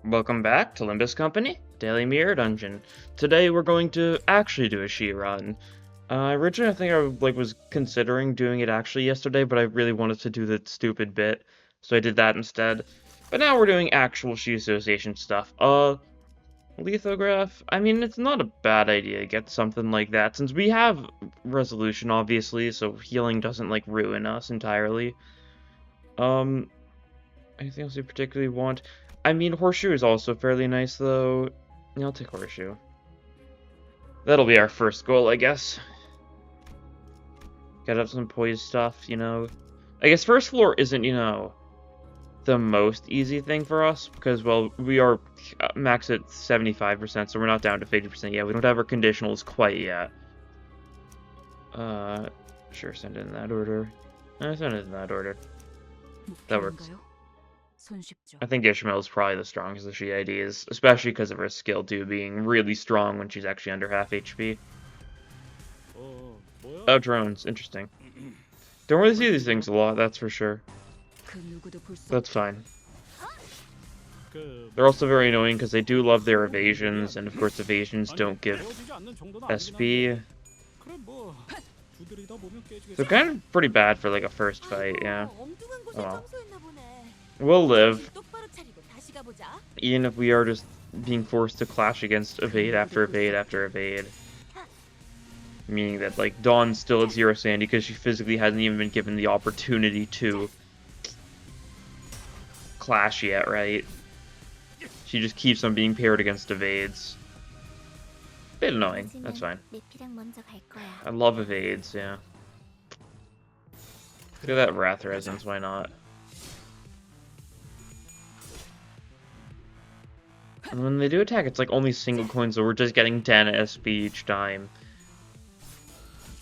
Welcome back to Limbus Company, Daily Mirror Dungeon. Today we're going to actually do a she run. Originally I think I was considering doing it actually yesterday, but I really wanted to do the stupid bit, so I did that instead. But now we're doing actual she association stuff. Lithograph, I mean, it's not a bad idea to get something like that, since we have resolution, obviously, so healing doesn't, ruin us entirely. Anything else you particularly want? I mean, horseshoe is also fairly nice, though. Yeah, I'll take horseshoe. That'll be our first goal, I guess. Get up some poise stuff, you know. I guess first floor isn't, the most easy thing for us, because, well, we are max at 75%, so we're not down to 50% yet. We don't have our conditionals quite yet. Sure, send it in that order. Send it in that order. That works. I think Ishmael is probably the strongest of she IDs, especially because of her skill too, being really strong when she's actually under half HP. Oh, drones, interesting. Don't really see these things a lot, that's for sure. That's fine. They're also very annoying because they do love their evasions, and of course evasions don't give SP. So kind of pretty bad for a first fight, yeah. Oh well. We'll live, even if we are just being forced to clash against evade after evade after evade. Meaning that, Dawn's still at 0 sanity because she physically hasn't even been given the opportunity to clash yet, right? She just keeps on being paired against evades. Bit annoying, that's fine. I love evades, yeah. Look at that Wrath Resonance, why not? And when they do attack, it's only single coins, so we're just getting 10 SP each time.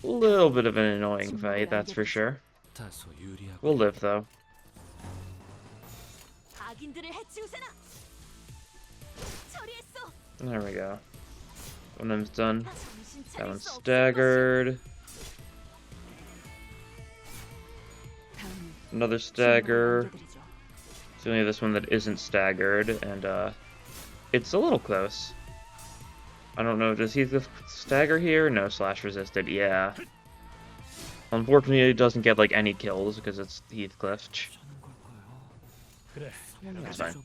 A little bit of an annoying fight, that's for sure. We'll live, though. There we go. One of them's done. That one's staggered. Another stagger. It's only this one that isn't staggered, and it's a little close. I don't know, does he stagger here? No, slash resisted, yeah. Unfortunately, it doesn't get, any kills, because it's Heathcliff. That's fine.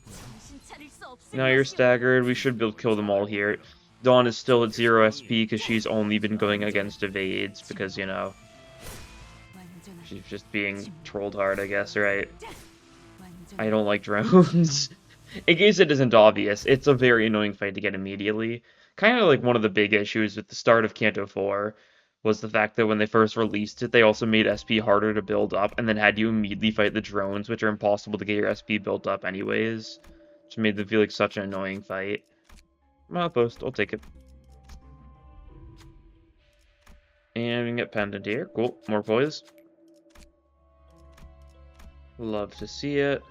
Now you're staggered, we should be able to kill them all here. Dawn is still at 0 SP, because she's only been going against evades, because, she's just being trolled hard, I guess, right? I don't like drones. In case it isn't obvious, it's a very annoying fight to get immediately. Kind of one of the big issues with the start of Canto 4 was the fact that when they first released it, they also made SP harder to build up, and then had you immediately fight the drones, which are impossible to get your SP built up anyways. Which made them feel like such an annoying fight. Outpost, I'll take it. And we can get pendant here. Cool, more poise. Love to see it.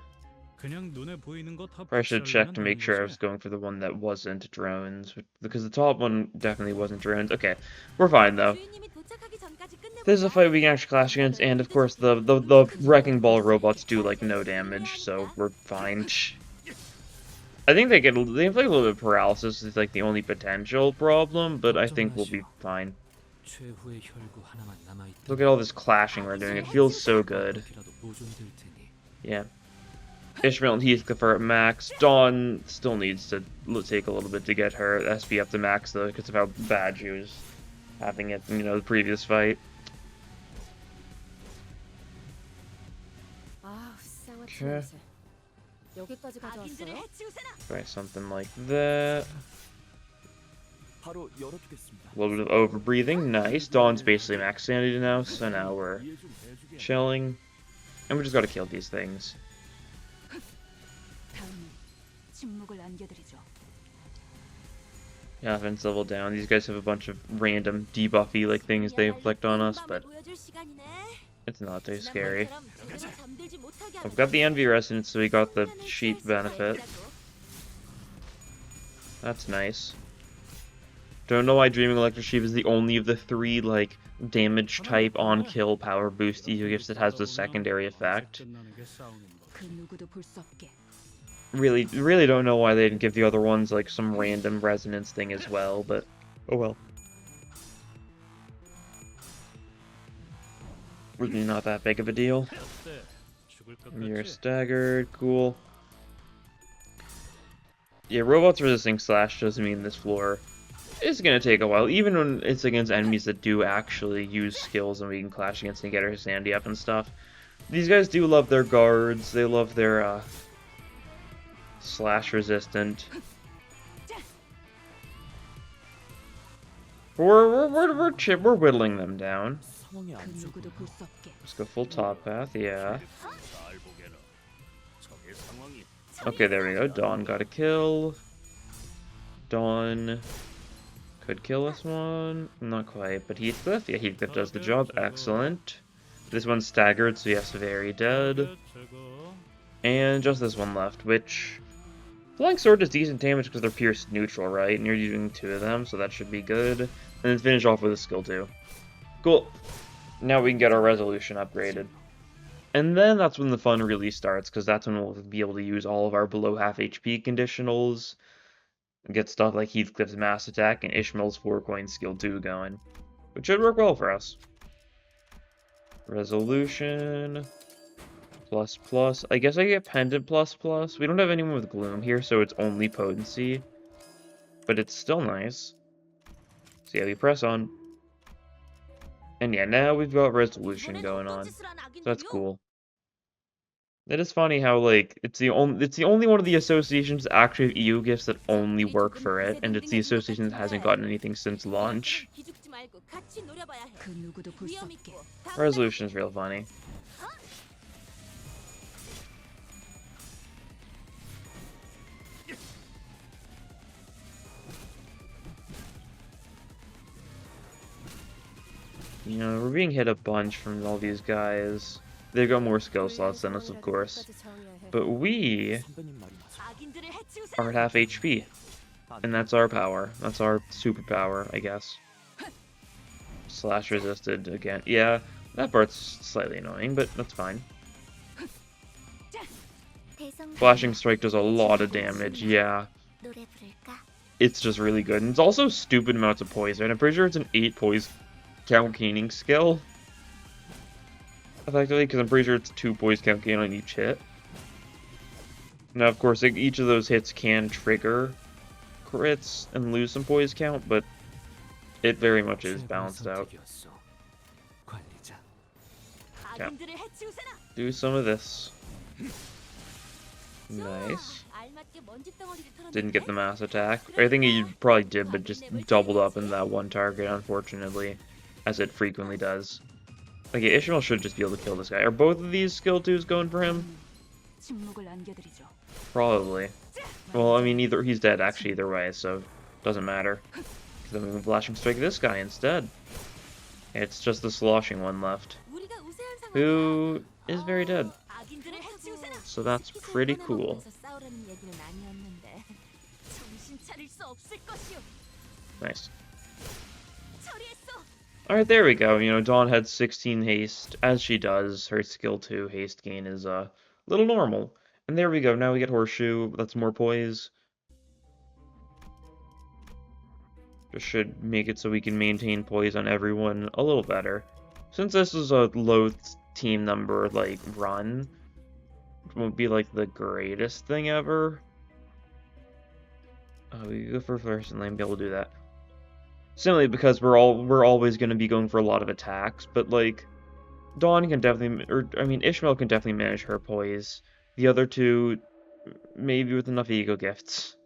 I should check to make sure I was going for the one that wasn't drones, because the top one definitely wasn't drones. Okay, we're fine though. This is a fight we can actually clash against, and of course the wrecking ball robots do no damage, so we're fine. I think they have a little bit of paralysis is the only potential problem, but I think we'll be fine. Look at all this clashing we're doing, it feels so good. Yeah. Ishmael and Heathcliff are at max. Dawn still needs to take a little bit to get her SP up to max, though, because of how bad she was having it in, the previous fight. Okay. Try something like that. A little bit of over-breathing, nice. Dawn's basically max sanity now, so now we're chilling. And we just gotta kill these things. Yeah, offense level down. These guys have a bunch of random debuffy things they inflict on us, but it's not too scary. I've got the envy resonance, so we got the sheep benefit. That's nice. Don't know why Dreaming Electric Sheep is the only of the 3 damage type on kill power boost EU gifts that has the secondary effect. Really don't know why they didn't give the other ones like some random resonance thing as well, but oh well. Really not that big of a deal. You're staggered, cool. Yeah, robots resisting slash doesn't mean this floor is gonna take a while, even when it's against enemies that do actually use skills and we can clash against and get our sandy up and stuff. These guys do love their guards, they love their slash resistant. We're whittling them down. Let's go full top path, yeah. Okay, there we go. Dawn got a kill. Dawn could kill this one. Not quite, but Heathcliff? Yeah, Heathcliff does the job. Excellent. This one's staggered, so yes, very dead. And just this one left, which... Flying Sword does decent damage because they're pierced neutral, right? And you're using 2 of them, so that should be good. And then finish off with a skill 2. Cool. Now we can get our resolution upgraded. And then that's when the fun really starts, because that's when we'll be able to use all of our below half HP conditionals, and get stuff like Heathcliff's Mass Attack and Ishmael's 4-coin skill 2 going, which should work well for us. Resolution, ++. I guess I get Pendant ++. We don't have anyone with Gloom here, so it's only Potency, but it's still nice. So yeah, we press on. And yeah, now we've got resolution going on. So that's cool. It is funny how like it's the only one of the associations that actually have EU gifts that only work for it, and it's the association that hasn't gotten anything since launch. Resolution is real funny. You know, we're being hit a bunch from all these guys. They've got more skill slots than us, of course. But we are at half HP. And that's our power. That's our superpower, I guess. Slash resisted again. Yeah, that part's slightly annoying, but that's fine. Flashing Strike does a lot of damage, yeah. It's just really good. And it's also stupid amounts of poison. I'm pretty sure it's an 8 poison count gaining skill. Effectively, because I'm pretty sure it's 2 poison count gain on each hit. Now, of course, each of those hits can trigger crits and lose some poison count, but it very much is balanced out. Yeah. Do some of this. Nice. Didn't get the mass attack. I think he probably did, but just doubled up in that one target, unfortunately, as it frequently does. Okay, Ishmael should just be able to kill this guy. Are both of these skill 2s going for him? Probably. Well, I mean, he's dead, actually, either way, so doesn't matter. Then we can Flashing Strike this guy instead. It's just the sloshing one left, who is very dead. So that's pretty cool. Nice. Alright, there we go. You know, Dawn had 16 haste. As she does, her skill 2 haste gain is a little normal. And there we go. Now we get Horseshoe. That's more poise. Just should make it so we can maintain poise on everyone a little better. Since this is a low team number, like, run, it won't be, like, the greatest thing ever. We go for first and lane, be able to do that. Simply because we're always going to be going for a lot of attacks, but, like, Dawn can definitely, Ishmael can definitely manage her poise. The other two, maybe with enough ego gifts. Is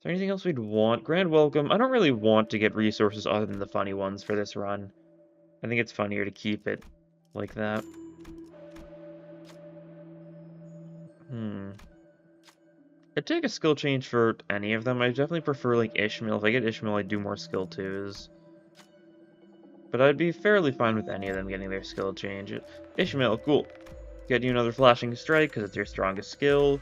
there anything else we'd want? Grand Welcome. I don't really want to get resources other than the funny ones for this run. I think it's funnier to keep it like that. I'd take a skill change for any of them. I definitely prefer, like, Ishmael. If I get Ishmael, I'd do more skill 2s. But I'd be fairly fine with any of them getting their skill change. Ishmael, cool. Get you another Flashing Strike, because it's your strongest skill.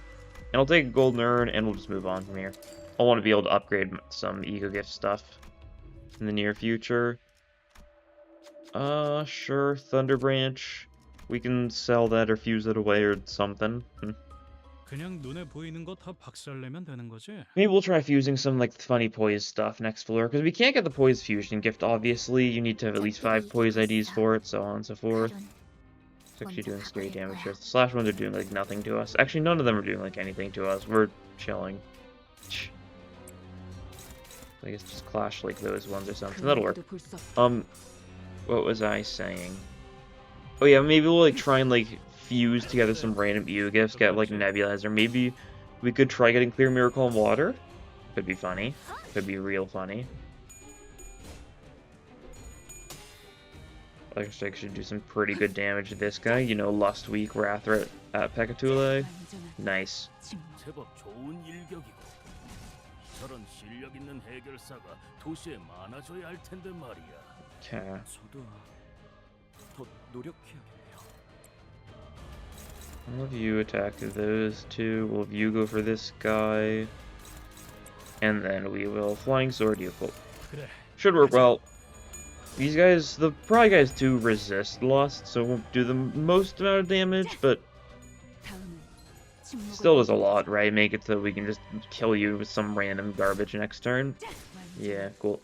And I'll take a Golden Urn, and we'll just move on from here. I want to be able to upgrade some Ego Gift stuff in the near future. Sure, Thunder Branch. We can sell that or fuse it away or something. Maybe we'll try fusing some like funny poise stuff next floor, because we can't get the poise fusion gift, obviously. You need to have at least 5 poise IDs for it, so on and so forth. It's actually doing scary damage here. The slash ones are doing like nothing to us. Actually, none of them are doing like anything to us. We're chilling. I guess just clash like those ones or something. That'll work. What was I saying? Oh yeah, maybe we'll like try and like fuse together some random EU gifts, get like nebulizer. Maybe we could try getting clear miracle and water. Could be funny. Could be real funny. Electric Strike should do some pretty good damage to this guy. You know, Lust Weak, Wrath at Pekatule. Nice. Okay. I'll have you attack those two. We'll have you go for this guy. And then we will Flying Sword you. Cool. Should work well. These guys, the Pry guys do resist Lust, so it won't do the most amount of damage, but still does a lot, right? Make it so we can just kill you with some random garbage next turn. Yeah, cool.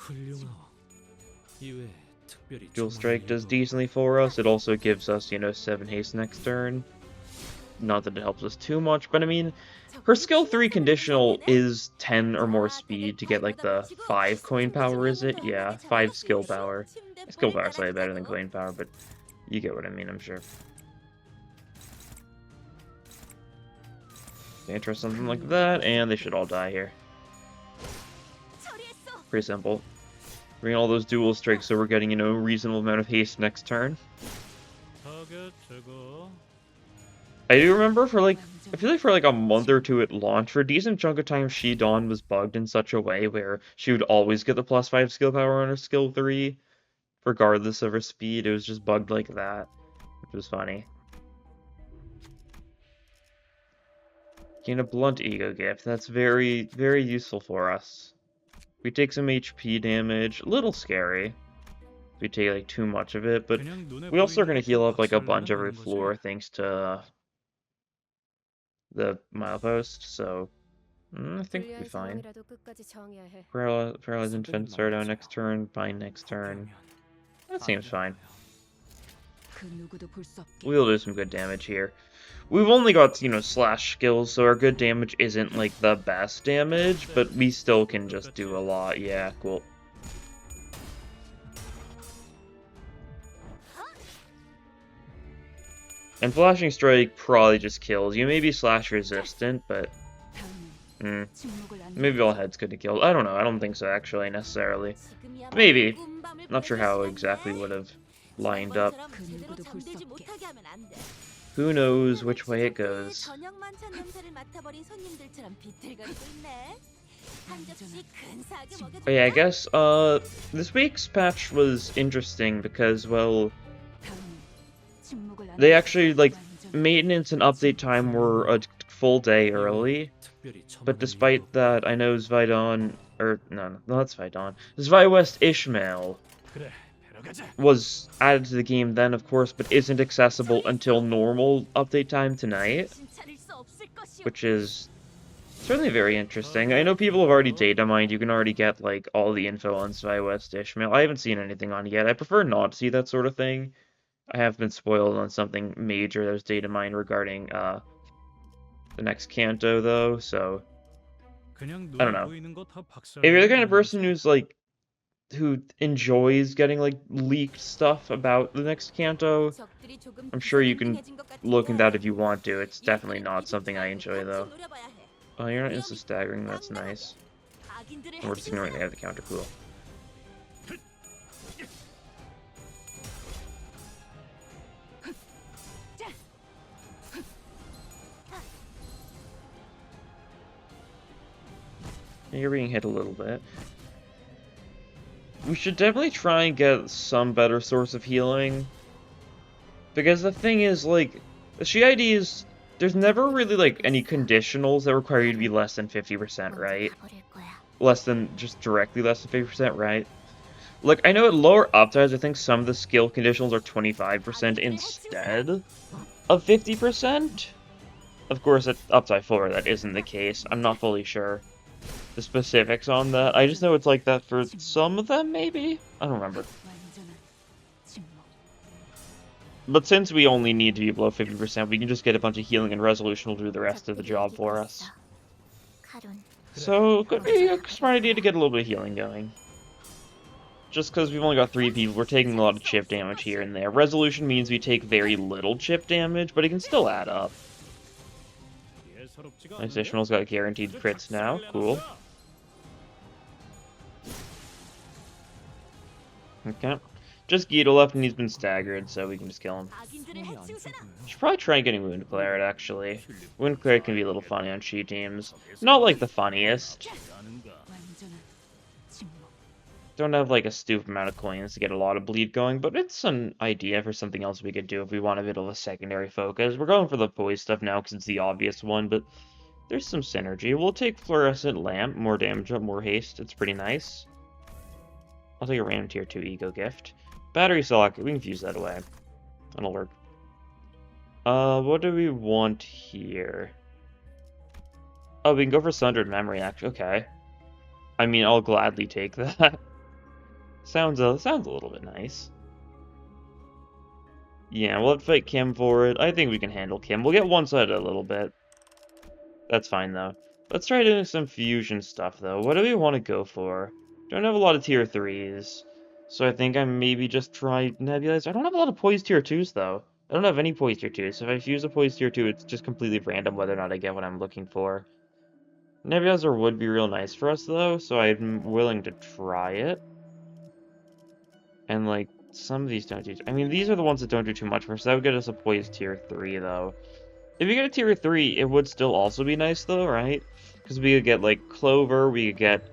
Dual Strike does decently for us. It also gives us, you know, 7 haste next turn. Not that it helps us too much, but I mean, her skill 3 conditional is 10 or more speed to get like the 5 coin power, is it? Yeah, 5 skill power. Skill power is slightly better than coin power, but you get what I mean, I'm sure. They try something like that, and they should all die here. Pretty simple. Bring all those dual strikes so we're getting, you know, a reasonable amount of haste next turn. I do remember for like, I feel like for like a month or two at launch, for a decent chunk of time, Dawn was bugged in such a way where she would always get the +5 skill power on her skill 3, regardless of her speed. It was just bugged like that, which was funny. Gain a blunt ego gift. That's very, very useful for us. We take some HP damage, a little scary. We take like too much of it, but we also are going to heal up like a bunch every floor thanks to the milepost, so I think we'll be fine. Paralyze and defense start out next turn, bind next turn. That seems fine. We'll do some good damage here. We've only got, you know, slash skills, so our good damage isn't like the best damage, but we still can just do a lot. Yeah, cool. And Flashing Strike probably just kills you. Maybe slash resistant, but maybe all heads could have killed. I don't know. I don't think so, actually, necessarily. Maybe. Not sure how exactly would have lined up. Who knows which way it goes. But yeah, I guess this week's patch was interesting because, well, they actually, like, maintenance and update time were a full day early, but despite that, I know Zvidon, or, no, not Zvidon, Zviwest Ishmael was added to the game then, of course, but isn't accessible until normal update time tonight, which is certainly very interesting. I know people have already data mined, you can already get, like, all the info on Zviwest Ishmael. I haven't seen anything on it yet. I prefer not to see that sort of thing. I have been spoiled on something major that was data mined regarding the next Kanto, though, so I don't know. If you're the kind of person who's like, who enjoys getting like leaked stuff about the next Kanto, I'm sure you can look into that if you want to. It's definitely not something I enjoy, though. Oh, you're not insta-staggering, that's nice. We're just ignoring they have the counter, cool. You're being hit a little bit. We should definitely try and get some better source of healing. Because the thing is, like, the IDs, there's never really, like, any conditionals that require you to be less than 50%, right? Less than, just directly less than 50%, right? Like, I know at lower upsides, I think some of the skill conditionals are 25% instead of 50%. Of course, at Upside 4, that isn't the case. I'm not fully sure the specifics on that. I just know it's like that for some of them, maybe? I don't remember. But since we only need to be below 50%, we can just get a bunch of healing, and resolution will do the rest of the job for us. So, could be a smart idea to get a little bit of healing going. Just because we've only got 3 people, we're taking a lot of chip damage here and there. Resolution means we take very little chip damage, but it can still add up. Nice, Ishmael's got guaranteed crits now. Cool. Okay. Just Guido left, and he's been staggered, so we can just kill him. Should probably try getting Wound Cleric, actually. Wound Cleric can be a little funny on cheat teams. Not like the funniest. Don't have like a stupid amount of coins to get a lot of bleed going, but it's an idea for something else we could do if we want a bit of a secondary focus. We're going for the poise stuff now because it's the obvious one, but there's some synergy. We'll take Fluorescent Lamp, more damage up, more haste. It's pretty nice. I'll take a random tier 2 Ego Gift. Battery Socket, we can fuse that away. That'll work. What do we want here? Oh, we can go for Sundered Memory, actually. Okay. I mean, I'll gladly take that. Sounds a little bit nice. Yeah, we'll have to fight Kim for it. I think we can handle Kim. We'll get one-sided a little bit. That's fine, though. Let's try doing some fusion stuff, though. What do we want to go for? Don't have a lot of tier 3s. So I think I maybe just try Nebulizer. I don't have a lot of poise tier 2s, though. I don't have any poise tier 2s. So if I fuse a poise tier 2, it's just completely random whether or not I get what I'm looking for. Nebulizer would be real nice for us, though, so I'm willing to try it. And, like, some of these don't do... I mean, these are the ones that don't do too much for us. So that would get us a poise tier 3, though. If we get a tier 3, it would still also be nice, though, right? Because we could get, like, Clover, we could get,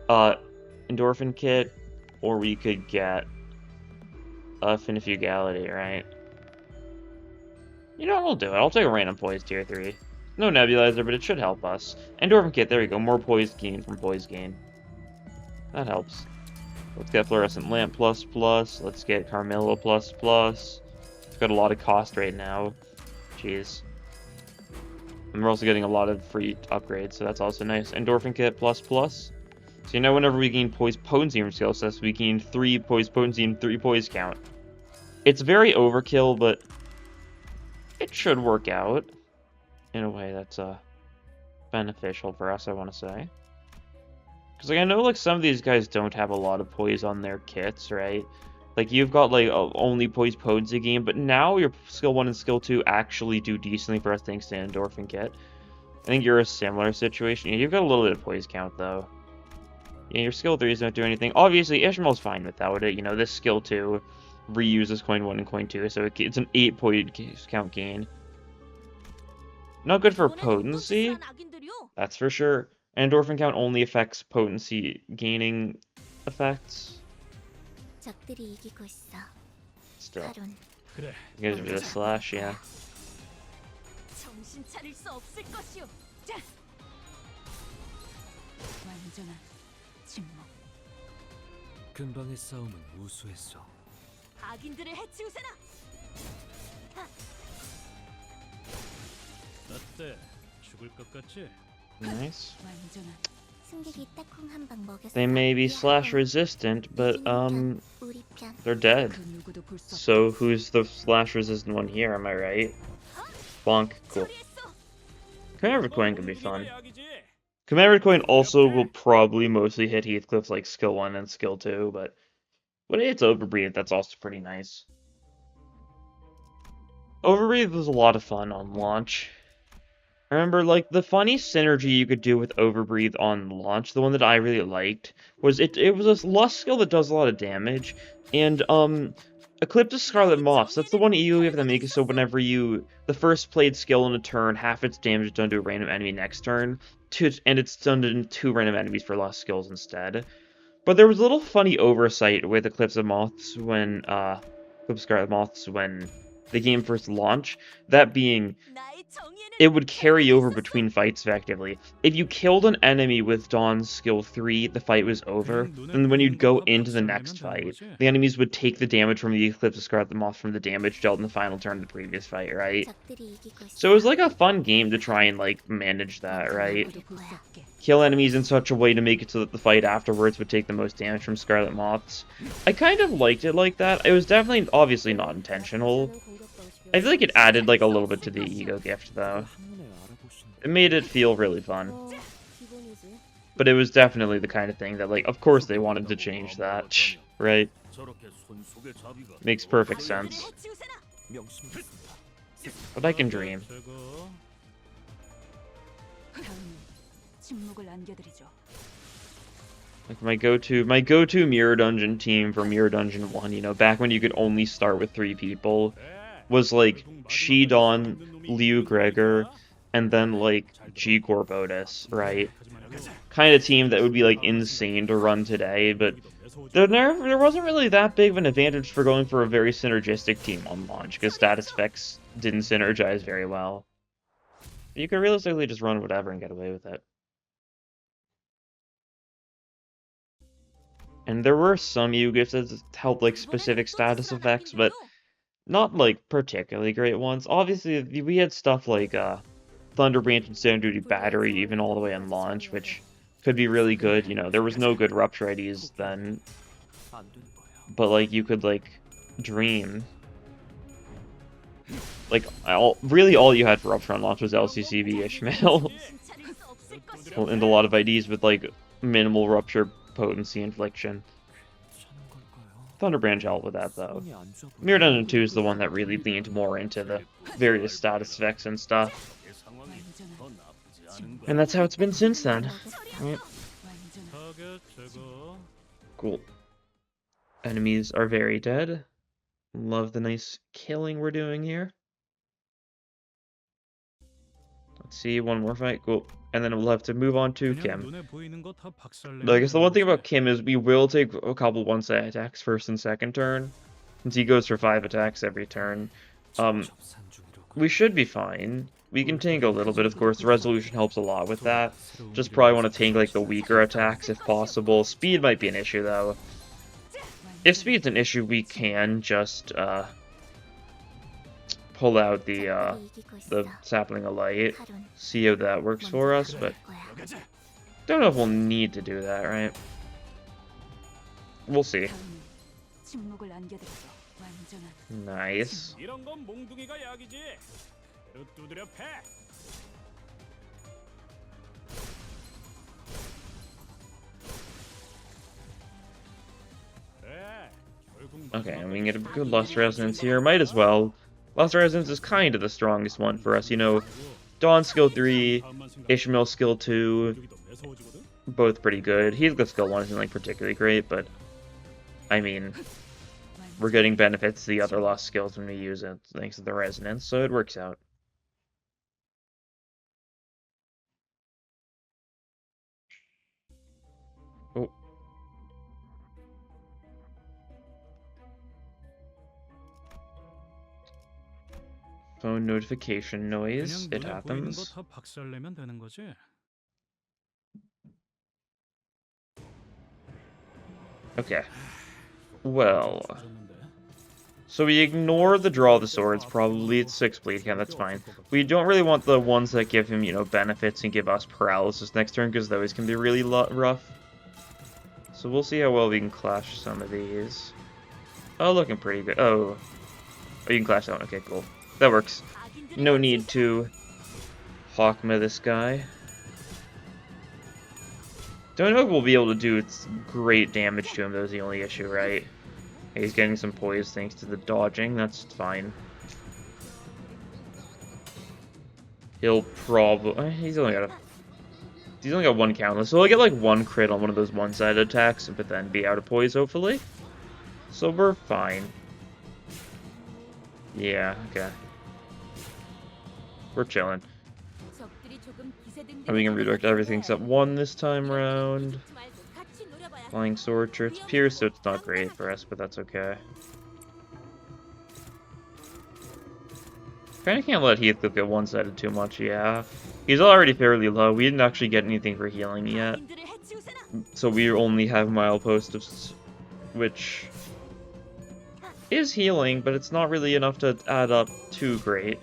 Endorphin Kit, or we could get Finifugality, right? You know what, I'll do it. I'll take a random Poise Tier 3. No Nebulizer, but it should help us. Endorphin Kit, there we go. More Poise gain from Poise gain. That helps. Let's get Fluorescent Lamp ++. Let's get Carmilla ++. It's got a lot of cost right now. Jeez. And we're also getting a lot of free upgrades, so that's also nice. Endorphin Kit ++. So you know whenever we gain Poise Potency from skill sets, we gain 3 Poise Potency and 3 Poise Count. It's very overkill, but it should work out in a way that's beneficial for us, I want to say. Because like, I know like some of these guys don't have a lot of Poise on their kits, right? Like you've got like only Poise Potency gain, but now your skill 1 and skill 2 actually do decently for us thanks to Endorphin Kit. I think you're a similar situation. Yeah, you've got a little bit of Poise count though. Yeah, your skill 3s don't do anything. Obviously, Ishmael's fine without it. You know, this skill 2 reuses coin 1 and coin 2, so it's an 8 Poise count gain. Not good for potency, that's for sure. Endorphin count only affects potency gaining effects. Still. You guys are just slash, yeah. 근방의 싸움은 우수했어. 악인들을 해치우세나. 어때? 죽을 것 같지? Nice. They may be slash resistant, but they're dead. So who's the slash resistant one here? Am I right? Bonk. Cool. Commemorative coin can be fun. Commemorative coin also will probably mostly hit Heathcliff's like skill 1 and skill 2, but when it's Overbreathe, that's also pretty nice. Overbreathe was a lot of fun on launch. I remember, like, the funny synergy you could do with Overbreathe on launch, the one that I really liked, was it was a lust skill that does a lot of damage, and, Eclipse of Scarlet Moths, that's the one you have that makes it so whenever the first played skill in a turn, half its damage is done to a random enemy next turn, and it's done to 2 random enemies for lust skills instead. But there was a little funny oversight with Eclipse of Scarlet Moths when the game first launched, that being, it would carry over between fights effectively. If you killed an enemy with Dawn's skill 3, the fight was over, then when you'd go into the next fight, the enemies would take the damage from the Eclipse of Scarlet Moth from the damage dealt in the final turn of the previous fight, right? So it was like a fun game to try and like manage that, right? Kill enemies in such a way to make it so that the fight afterwards would take the most damage from Scarlet Moths. I kind of liked it like that. It was definitely, obviously not intentional. I feel like it added like a little bit to the ego gift though. It made it feel really fun. But it was definitely the kind of thing that, like, of course they wanted to change that, right? Makes perfect sense. But I can dream. Like my go-to Mirror Dungeon team for Mirror Dungeon 1, you know, back when you could only start with 3 people, was like She Dawn, Liu Gregor, and then like G Gorbotus, right? Kind of team that would be like insane to run today, but there wasn't really that big of an advantage for going for a very synergistic team on launch, because status effects didn't synergize very well. You could realistically just run whatever and get away with it. And there were some Yu-Gifts that held like specific status effects, but not like particularly great ones. Obviously, we had stuff like Thunder Branch and Standard Duty Battery, even all the way on launch, which could be really good. You know, there was no good Rupture IDs then, but like you could like Dream. Like really all you had for Rupture on launch was LCCV Ishmael, and a lot of IDs with like minimal Rupture potency infliction. Thunder Branch helped with that though. Mirror Dungeon 2 is the one that really leaned more into the various status effects and stuff. And that's how it's been since then. Right. Cool. Enemies are very dead. Love the nice killing we're doing here. Let's see, one more fight. Cool. And then we'll have to move on to Kim. But I guess the one thing about Kim is we will take a couple one-side attacks first and second turn, since he goes for 5 attacks every turn. We should be fine. We can tank a little bit, of course. The resolution helps a lot with that. Just probably want to tank like the weaker attacks if possible. Speed might be an issue though. If speed's an issue, we can just pull out the Sapling of Light, see how that works for us, but don't know if we'll need to do that, right? We'll see. Nice. Okay, and we can get a good Lust Resonance here. Might as well. Lust Resonance is kind of the strongest one for us, you know. Dawn skill 3, Ishmael skill 2, both pretty good. Heathcliff skill 1 isn't like particularly great, but I mean, we're getting benefits to the other Lust skills when we use it, thanks to the Resonance, so it works out. Oh. Phone notification noise. It happens. Okay. Well. So we ignore the draw the swords, probably it's 6 bleed, yeah, that's fine. We don't really want the ones that give him, you know, benefits and give us paralysis next turn, because those can be really rough. So we'll see how well we can clash some of these. Oh, looking pretty good. Oh, you can clash that one. Okay, cool. That works. No need to Hawkma this guy. Don't know if we'll be able to do great damage to him, though, is the only issue, right? He's getting some poise thanks to the dodging, that's fine. He'll probably... He's only got 1 countless, so he'll get like 1 crit on one of those one-sided attacks, but then be out of poise, hopefully. So we're fine. Yeah, okay. We're chilling. And we can redirect everything except 1 this time around. Flying Sword, sure, it's Pierce, so it's not great for us, but that's okay. Kinda can't let Heathcliff get one-sided too much, yeah. He's already fairly low. We didn't actually get anything for healing yet. 악인들을 해치우세나. So we only have Milepost, which is healing, but it's not really enough to add up too great.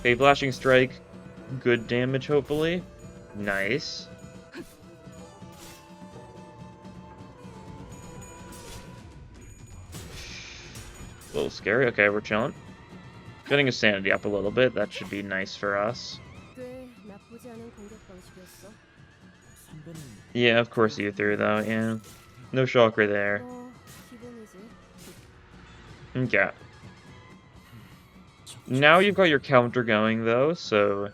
Okay, Flashing Strike, good damage, hopefully. Nice. A little scary. Okay, we're chilling. Getting his sanity up a little bit. That should be nice for us. 꽤 나쁘지 않은 공격 방식이었어. 3번은 Yeah, of course you threw, though. Yeah. No shocker there. 기본이지. Okay. Now you've got your counter going, though, so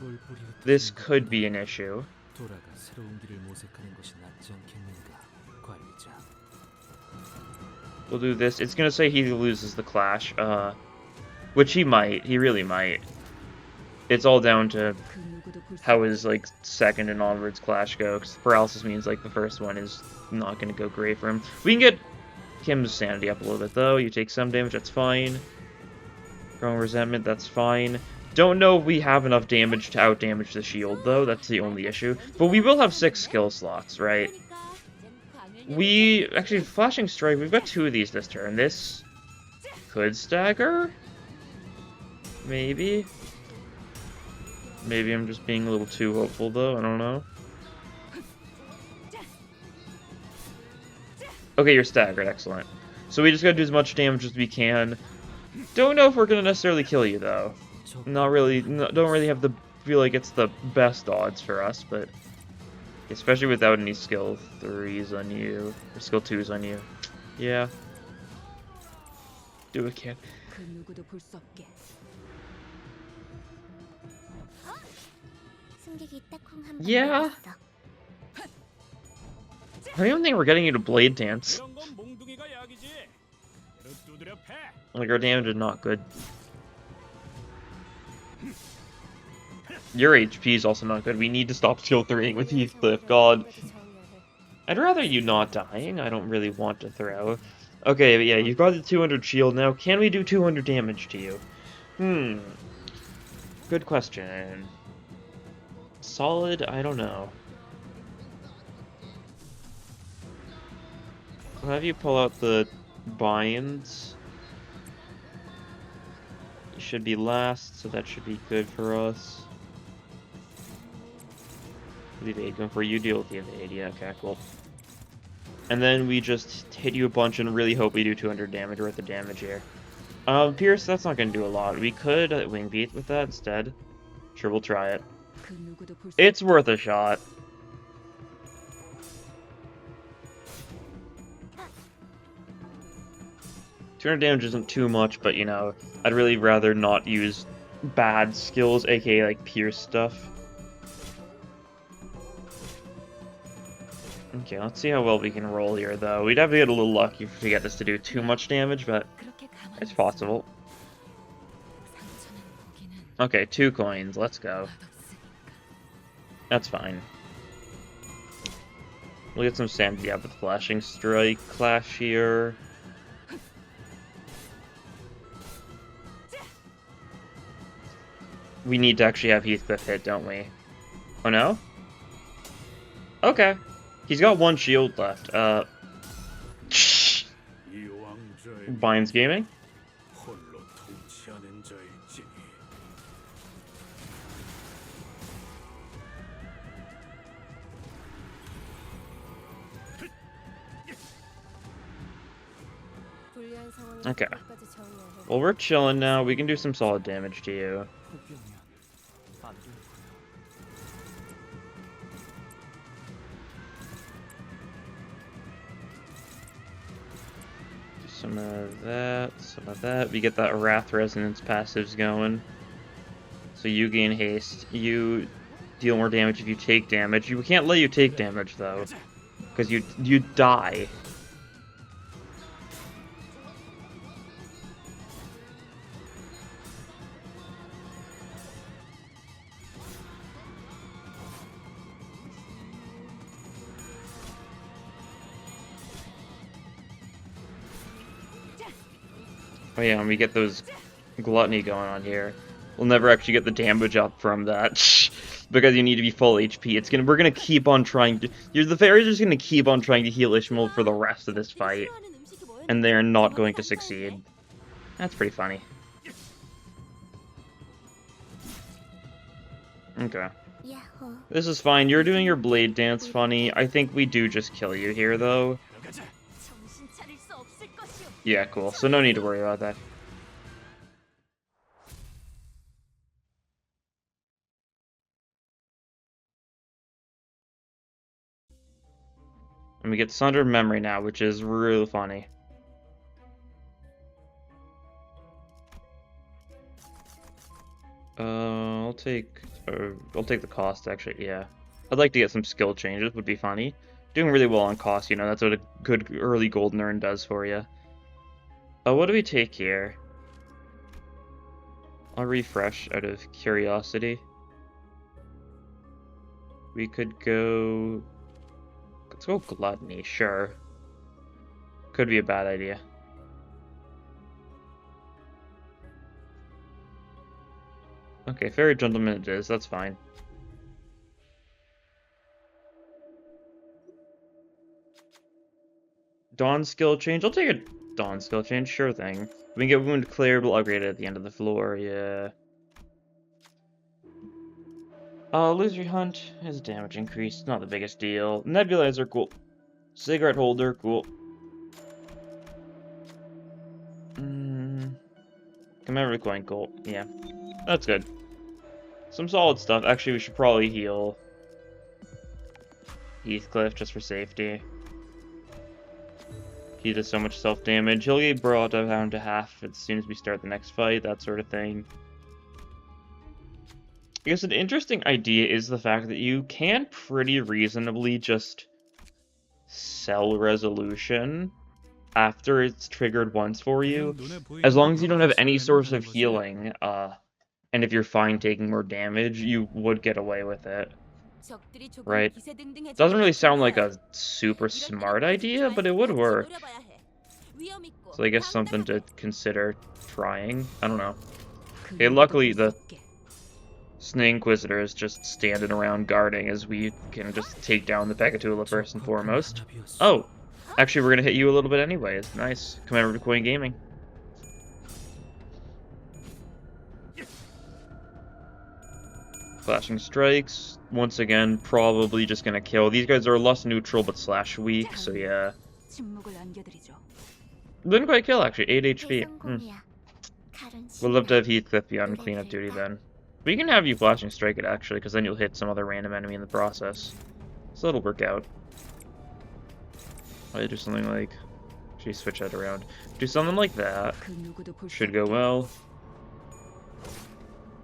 this could be an issue. 돌아가 새로운 길을 모색하는 것이 낫지 않겠는가, 관리자. We'll do this. It's gonna say he loses the clash, which he might. He really might. It's all down to 그 누구도 볼 수. how his, like, second and onwards clash go, 'cause paralysis means, like, the first one is not gonna go great for him. We can get Kim's sanity up a little bit, though. You take some damage, that's fine. Growing resentment, that's fine. Don't know if we have enough damage to out-damage the shield, though. That's the only issue. But we will have 6 skill slots, right? Actually, Flashing Strike, we've got 2 of these this turn. This could stagger? Maybe? Maybe I'm just being a little too hopeful, though. I don't know. Okay, you're staggered. Excellent. So we just gotta do as much damage as we can. Don't know if we're gonna necessarily kill you, though. Not really. Don't really have the feel like it's the best odds for us, but especially without any skill 3s on you or skill 2s on you. Yeah. Do it, kid. 그 누구도 볼 수 없게. Yeah. I don't even think we're getting you to Blade Dance. 이런 건 몽둥이가 약이지. 이를 두드려 패. Like, our damage is not good. Your HP is also not good. We need to stop skill 3ing with Heathcliff. God. I'd rather you not dying. I don't really want to throw. Okay, but yeah, you've got the 200 shield now. Can we do 200 damage to you? Good question. Solid? I don't know. I'll have you pull out the binds. You should be last, so that should be good for us. The evade going for you, deal with the evade. Yeah, okay, cool. And then we just hit you a bunch and really hope we do 200 damage worth of damage here. Pierce, that's not going to do a lot. We could wing beat with that instead. Sure, we'll try it. 그 누구도 볼 수. It's worth a shot. $200 damage isn't too much, but you know, I'd really rather not use bad skills, aka like Pierce stuff. Okay, let's see how well we can roll here, though. We'd have to get a little lucky to get this to do too much damage, but 그렇게 가만히 it's 있어. possible. 상처는 보기는 Okay, 2 coins. Let's go. 맛없으니까. That's fine. We'll get some sanity up with Flashing Strike clash here. We need to actually have Heathcliff hit, don't we? Oh no? Okay. He's got 1 shield left. 이 왕좌의 Binds Gaming? 홀로 통치하는 자일지니. 불리한 상황을 Okay. 끝까지 정리해야 해. Well, we're chilling now. We can do some solid damage to you. 혹병이면 안 되는 거야. Do some of that, some of that. We get that Wrath Resonance passives going. So you gain haste. You deal more damage if you take damage. We can't let you take damage, though. Because you die. Oh yeah, and we get those gluttony going on here. We'll never actually get the damage up from that because you need to be full HP. We're gonna keep on trying to. The fairies are just gonna keep on trying to heal Ishmael for the rest of this fight, and they're not going to succeed. That's pretty funny. Okay. This is fine. You're doing your blade dance funny. I think we do just kill you here, though. Yeah, cool. So no need to worry about that. And we get Sundered Memory now, which is really funny. I'll take the cost, actually, yeah. I'd like to get some skill changes, would be funny. Doing really well on cost, you know, that's what a good early golden urn does for you. What do we take here? I'll refresh out of curiosity. We could go... Let's go Gluttony, sure. Could be a bad idea. Okay, Fairy Gentleman it is, that's fine. Dawn skill change? I'll take a Dawn skill change, sure thing. We can get Wound Cleared, we'll upgrade it at the end of the floor, yeah. Illusory Hunt is damage increase, not the biggest deal. Nebulizer, cool. Cigarette Holder, cool. Commemorative Coin, cool, yeah. That's good. Some solid stuff. Actually, we should probably heal Heathcliff just for safety. He does so much self-damage. He'll get brought down to half as soon as we start the next fight, that sort of thing. I guess an interesting idea is the fact that you can pretty reasonably just sell resolution after it's triggered once for you, as long as you don't have any source of healing, and if you're fine taking more damage, you would get away with it. Right? Doesn't really sound like a super smart idea, but it would work. So I guess something to consider trying. I don't know. Okay, luckily the Snake Inquisitor is just standing around guarding as we can just take down the Pekatula first and foremost. Oh! Actually, we're gonna hit you a little bit anyways. Nice. Commemorative Coin Gaming. Flashing Strikes. Once again, probably just gonna kill. These guys are less neutral but slash weak, so yeah. Didn't quite kill, actually. 8 HP. We'll love to have Heathcliff be on cleanup duty then. We can have you Flashing Strike it, actually, because then you'll hit some other random enemy in the process. So it'll work out. I'll do something like... Actually, switch that around. Do something like that. Should go well.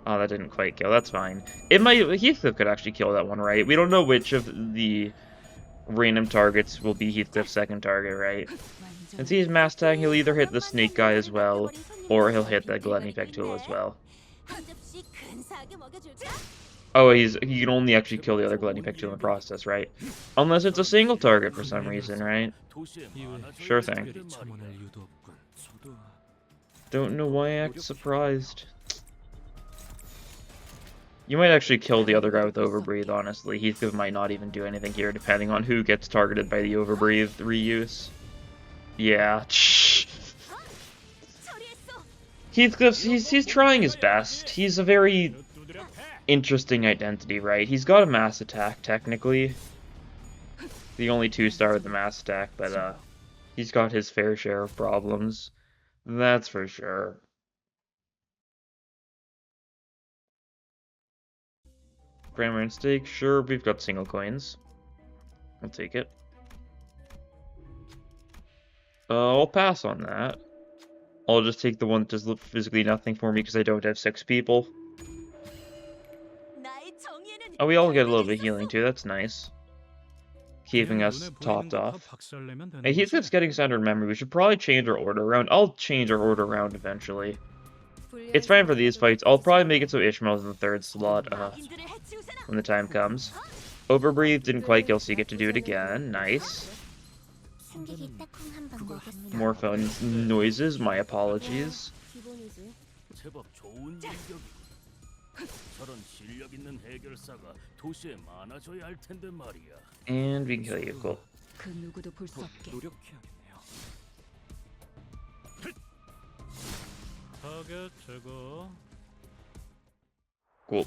Oh, that didn't quite kill. That's fine. It might... Heathcliff could actually kill that one, right? We don't know which of the random targets will be Heathcliff's second target, right? Since he's mass tag, he'll either hit the snake guy as well, or he'll hit the Gluttony Pekatula as well. Oh, he can only actually kill the other Gluttony Pekatula in the process, right? Unless it's a single target for some reason, right? Sure thing. Don't know why I act surprised. You might actually kill the other guy with Overbreathe, honestly. Heathcliff might not even do anything here, depending on who gets targeted by the Overbreathe reuse. Yeah. Heathcliff, he's trying his best. He's a very interesting identity, right? He's got a mass attack, technically. The only 2-star with the mass attack, but he's got his fair share of problems. That's for sure. Grammar and stake, sure, we've got single coins. I'll take it. I'll pass on that. I'll just take the one that does physically nothing for me because I don't have 6 people. Oh, we all get a little bit of healing too, that's nice. Keeping us topped off. Hey, Heathcliff's getting Sundered Memory. We should probably change our order around. I'll change our order around eventually. It's fine for these fights. I'll probably make it so Ishmael's in the 3rd slot when the time comes. Overbreathe didn't quite kill, so you get to do it again. Nice. More phone noises, my apologies. 저런 실력 있는 해결사가 도시에 많아져야 할 텐데 말이야. And we can kill you. Cool. 그 누구도 볼 수 없게. 노력해야겠네요. 타겟 제거. Cool.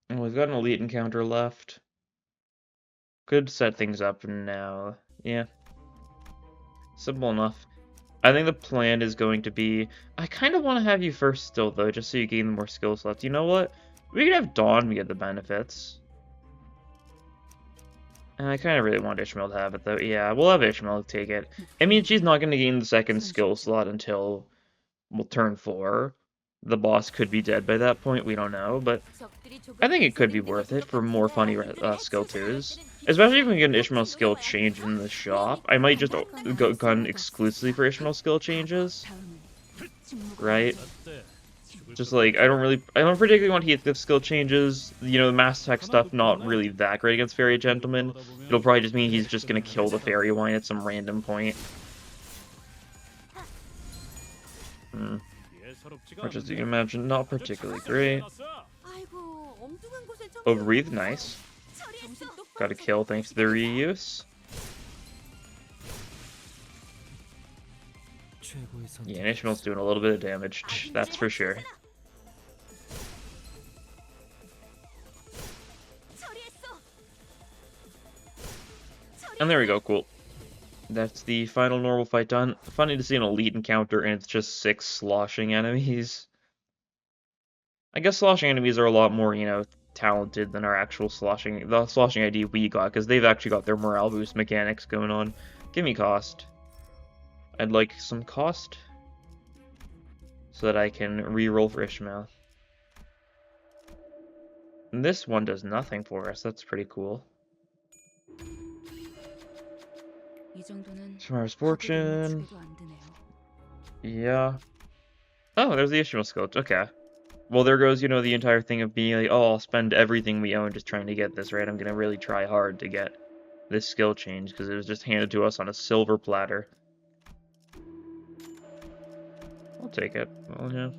And we've got an elite encounter left. Could set things up now. Yeah. Simple enough. I think the plan is going to be... I kind of want to have you first still, though, just so you gain more skill slots. You know what? We could have Dawn, we get the benefits. And I kind of really want Ishmael to have it, though. Yeah, we'll have Ishmael take it. I mean, she's not going to gain the second skill slot until, well, turn 4. The boss could be dead by that point, we don't know, but I think it could be worth it for more funny skill 2s. Especially if we get an Ishmael skill change in the shop. I might just go gun exclusively for Ishmael skill changes. Right? Just like, I don't particularly want Heathcliff skill changes. You know, the Mass Tech stuff, not really that great against Fairy Gentleman. It'll probably just mean he's just gonna kill the Fairy Wine at some random point. Which, as you can imagine, not particularly great. Oh, Breathe, nice. Got a kill thanks to the reuse. Yeah, and Ishmael's doing a little bit of damage, that's for sure. And there we go, cool. That's the final normal fight done. Funny to see an elite encounter and it's just 6 sloshing enemies. I guess sloshing enemies are a lot more, you know, talented than our actual the sloshing ID we got, because they've actually got their morale boost mechanics going on. Give me cost. I'd like some cost so that I can re-roll for Ishmael. And this one does nothing for us, that's pretty cool. Tomorrow's Fortune. Yeah. Oh, there's the Ishmael skill. Okay. Well, there goes, you know, the entire thing of being like, oh, I'll spend everything we own just trying to get this, right? I'm gonna really try hard to get this skill change, because it was just handed to us on a silver platter. I'll take it. Well, yeah.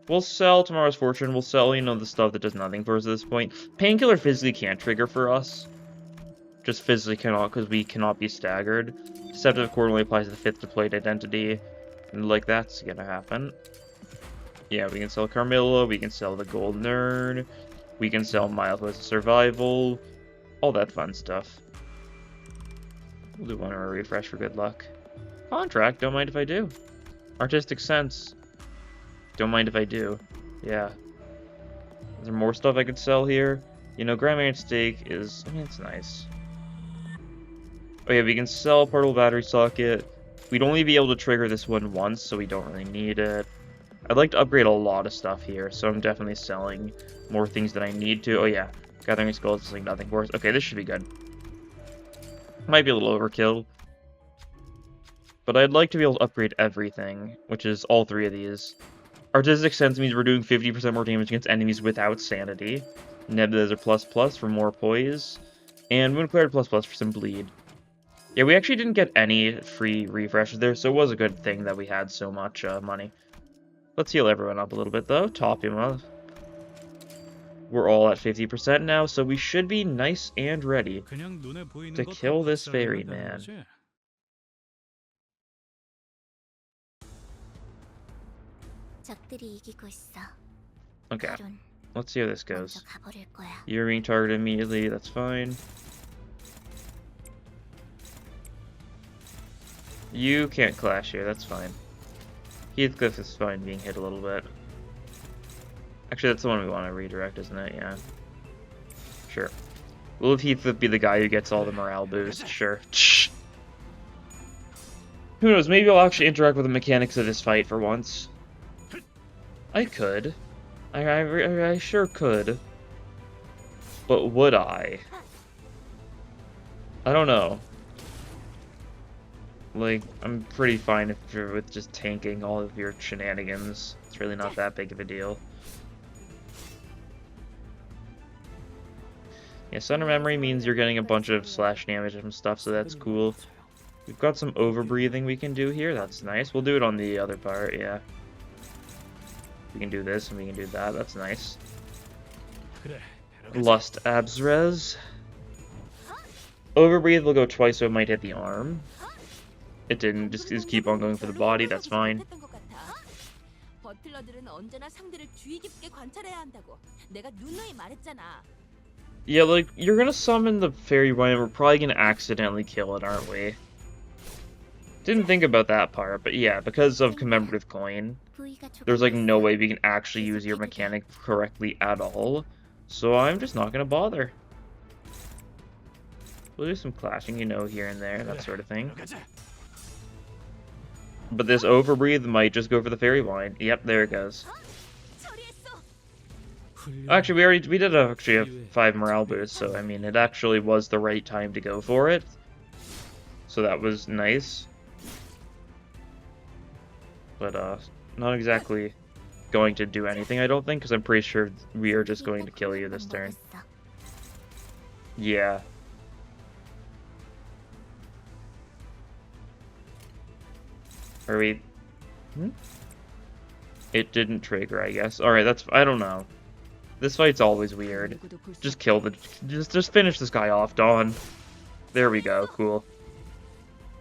We'll sell Tomorrow's Fortune. We'll sell, you know, the stuff that does nothing for us at this point. Painkiller physically can't trigger for us. Just physically cannot, because we cannot be staggered. Deceptive Cord only applies to the 5th deployed identity. And, like, that's gonna happen. Yeah, we can sell Carmilla, we can sell the Golden Urn, we can sell Milepost Survival, all that fun stuff. We'll do one more refresh for good luck. Contract, don't mind if I do. Artistic Sense, don't mind if I do. Yeah. Is there more stuff I could sell here? You know, Grand Iron Steak is, I mean, it's nice. Oh yeah, we can sell Portable Battery Socket. We'd only be able to trigger this one once, so we don't really need it. I'd like to upgrade a lot of stuff here, so I'm definitely selling more things that I need to. Oh yeah, Gathering Skulls is like nothing for us. Okay, this should be good. Might be a little overkill. But I'd like to be able to upgrade everything, which is all 3 of these. Artistic Sense means we're doing 50% more damage against enemies without Sanity. Nebulizer++ for more poise. And Moonclare++ for some bleed. Yeah, we actually didn't get any free refreshes there, so it was a good thing that we had so much money. Let's heal everyone up a little bit, though. Top him up. We're all at 50% now, so we should be nice and ready to kill this fairy man. Okay, let's see how this goes. You're being targeted immediately, that's fine. You can't clash here, that's fine. Heathcliff is fine being hit a little bit. Actually, that's the one we want to redirect, isn't it? Yeah. Sure. We'll have Heathcliff be the guy who gets all the morale boost. Sure. Who knows, maybe I'll actually interact with the mechanics of this fight for once. I could. I sure could. But would I? I don't know. Like, I'm pretty fine if you're with just tanking all of your shenanigans. It's really not that big of a deal. Yeah, Center Memory means you're getting a bunch of slash damage and stuff, so that's cool. We've got some overbreathing we can do here, that's nice. We'll do it on the other part, yeah. We can do this and we can do that. That's nice. 그래, 배로 가자. Lust abs res. Overbreathe will go twice, so it might hit the arm. It didn't. Just keep on going for the body. That's fine. 버틀러들은 언제나 상대를 주의 깊게 관찰해야 한다고. 내가 누누이 말했잖아. Yeah, like, you're gonna summon the fairy one and we're probably gonna accidentally kill it, aren't we? Didn't think about that part, but yeah, because of commemorative coin, there's like no way we can actually use your mechanic correctly at all. So I'm just not gonna bother. We'll do some clashing, you know, here and there, that sort of thing. 배로 가자. But this overbreathe might just go for the fairy wine. Yep, there it goes. 훌륭해. Actually, we did actually have 5 morale boosts, so I mean, it actually was the right time to go for it. So that was nice. But not exactly going to do anything, I don't think, because I'm pretty sure we are just going to kill you this turn. Yeah. Are we... It didn't trigger, I guess. Alright, that's... I don't know. This fight's always weird. Just kill the... Just finish this guy off, Dawn. There we go, cool.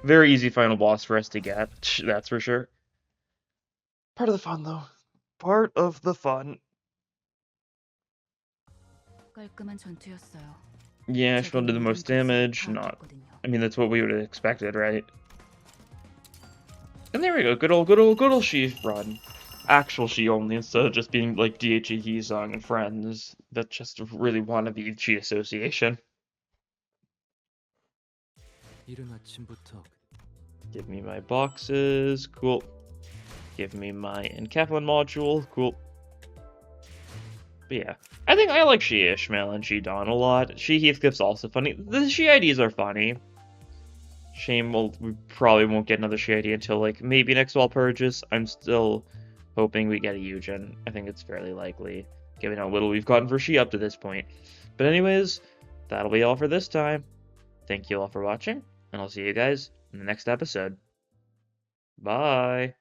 Very easy final boss for us to get, that's for sure. Part of the fun, though. Part of the fun. 깔끔한 전투였어요. Yeah, she'll do the most damage. Not... I mean, that's what we would have expected, right? And there we go. Good old she run. Actual she only, instead of just being like dieci, Hisong, and friends that just really want to be chi association. 이른 아침부터 Give me my boxes. Cool. Give me my Encapsulate module. Cool. But yeah, I think I like She Ishmael and She Dawn a lot. She Heathcliff's also funny. The She IDs are funny. Shame we probably won't get another She ID until like maybe next wall purchase. I'm still hoping we get a Eugen. I think it's fairly likely, given how little we've gotten for She up to this point. But anyways, that'll be all for this time. Thank you all for watching, and I'll see you guys in the next episode. Bye!